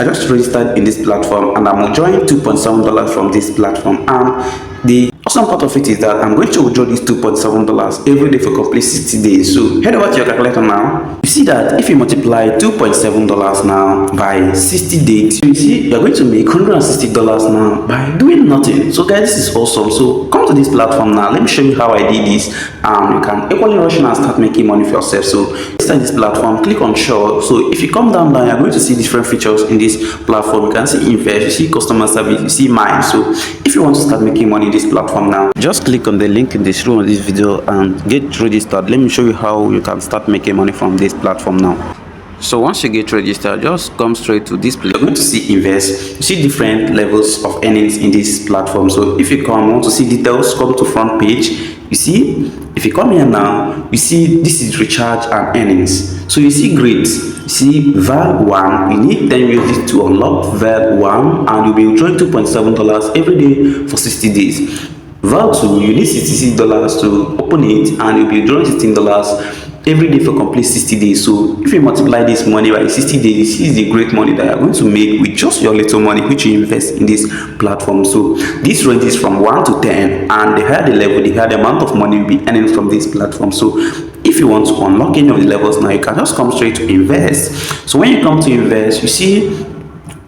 I just registered in this platform and I'm withdrawing $2.7 from this platform, and the awesome part of it is that I'm going to withdraw this $2.7 every day for complete 60 days. So head over to your calculator now. You see that if you multiply $2.7 now by 60 days, you see you're going to make $160 now by doing nothing. So guys, this is awesome. So come to this platform now. Let me show you how I did this. You can equally rush in and start making money for yourself. So inside this platform, click on Show. So if you come down there, you're going to see different features in this platform. You can see invest, you see customer service, you see mine. So if you want to start making money in this platform now, just click on the link in the description of this video and get registered. Let me show you how you can start making money from this platform now. So once you get registered, just come straight to this place. You're going to see invest. You see different levels of earnings in this platform. So if you want to see details, come to front page. You see, if you come here now, you see this is recharge and earnings. So you see grades. You see Vale-1, you need 10 USD to unlock Vale-1, and you'll be withdrawing $2.7 every day for 60 days. Vale-2, you need $66 to open it, and you'll be withdrawing $16 every day for complete 60 days. So if you multiply this money by 60 days, this is the great money that you're going to make with just your little money which you invest in this platform. So this ranges from 1 to 10, and the higher the level, the higher the amount of money you'll be earning from this platform. So if you want to unlock any of the levels now, you can just come straight to invest. So when you come to invest, you see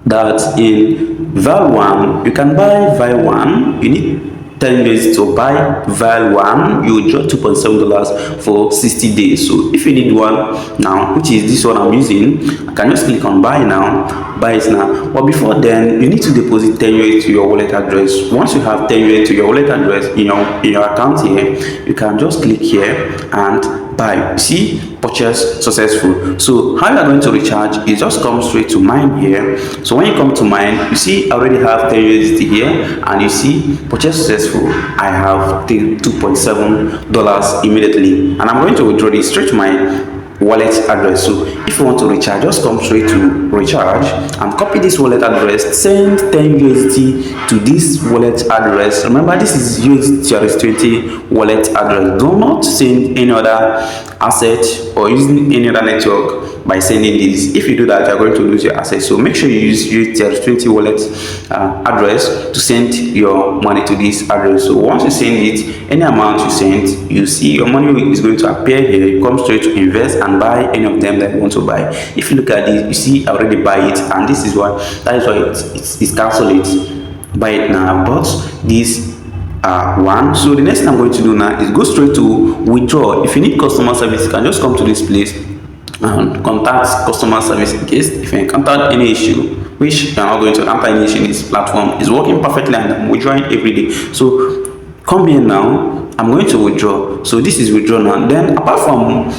that in Vale-1 you can buy Vale-1. You need 10 days to buy Vale-1. You withdraw $2.7 for 60 days. So if you need one now, which is this one I'm using, I can just click on buy now, buy it now. But before then, you need to deposit 10 USD to your wallet address. Once you have 10 USD to your wallet address in your account here, you can just click here and buy. See, purchase successful. So how you are going to recharge is just come straight to mine here. So when you come to mine, you see I already have 10 USD here, and you see purchase successful. I have $2.7 immediately, and I'm going to withdraw this straight to my wallet address. So if you want to recharge, just come straight to recharge and copy this wallet address, send 10 USD to this wallet address. Remember, this is USD20 wallet address. Do not send any other asset or using any other network by sending this. If you do that, you're going to lose your assets. So make sure you use USD20 wallet address to send your money to this address. So once you send it, any amount you send, you see your money is going to appear here. You come straight to invest and buy any of them that you want to buy. If you look at this, you see I already buy it, and this is why it's cancel it. Buy it now, but this one. So the next thing I'm going to do now is go straight to withdraw. If you need customer service, you can just come to this place and contact customer service in case if you encounter any issue, which you're not going to encounter any issue in this platform. Is working perfectly, and I'm withdrawing every day. So come here now, I'm going to withdraw. So this is withdraw now. Then apart from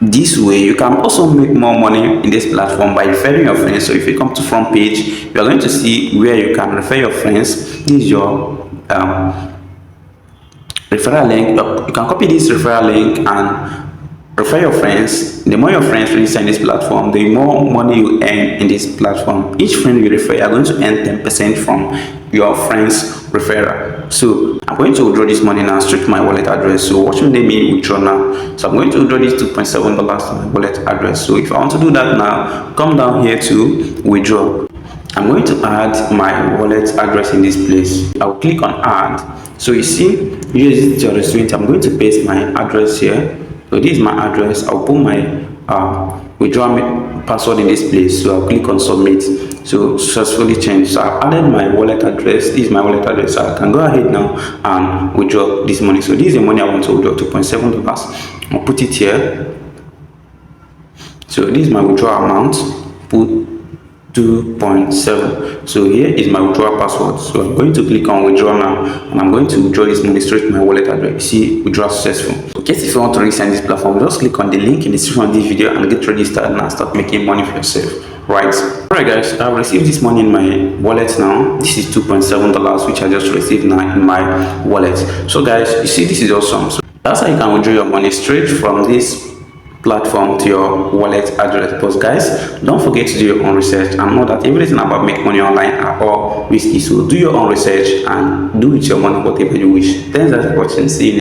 this way, you can also make more money in this platform by referring your friends. So if you come to front page, you are going to see where you can refer your friends. This is your referral link. You can copy this referral link and refer your friends. The more your friends register in this platform, the more money you earn in this platform. Each friend you refer, you are going to earn 10% from your friends referral. So I'm going to withdraw this money now straight to my wallet address. So watch me withdraw now. So I'm going to withdraw this $2.7 to my wallet address. So if I want to do that now, come down here to withdraw. I'm going to add my wallet address in this place. I'll click on add. So you see, USD20. I'm going to paste my address here. So this is my address. I'll put my withdrawal password in this place. So I'll click on submit. So successfully changed. So I've added my wallet address. This is my wallet address. So I can go ahead now and withdraw this money. So this is the money I want to withdraw, $2.7. I'll put it here. So this is my withdrawal amount. Put 2.7. So here is my withdrawal password. So I'm going to click on withdraw now, and I'm going to withdraw this money straight to my wallet address. You see, withdraw successful. In case if you want to register in this platform, just click on the link in the description of this video and get registered and start making money for yourself. Alright guys, I've received this money in my wallet now. This is $2.7 which I just received now in my wallet. So guys, you see, this is awesome. So that's how you can withdraw your money straight from this platform to your wallet address. But guys, don't forget to do your own research and know that everything about making money online are all risky. So do your own research and do with your money whatever you wish. Thanks for watching. See you.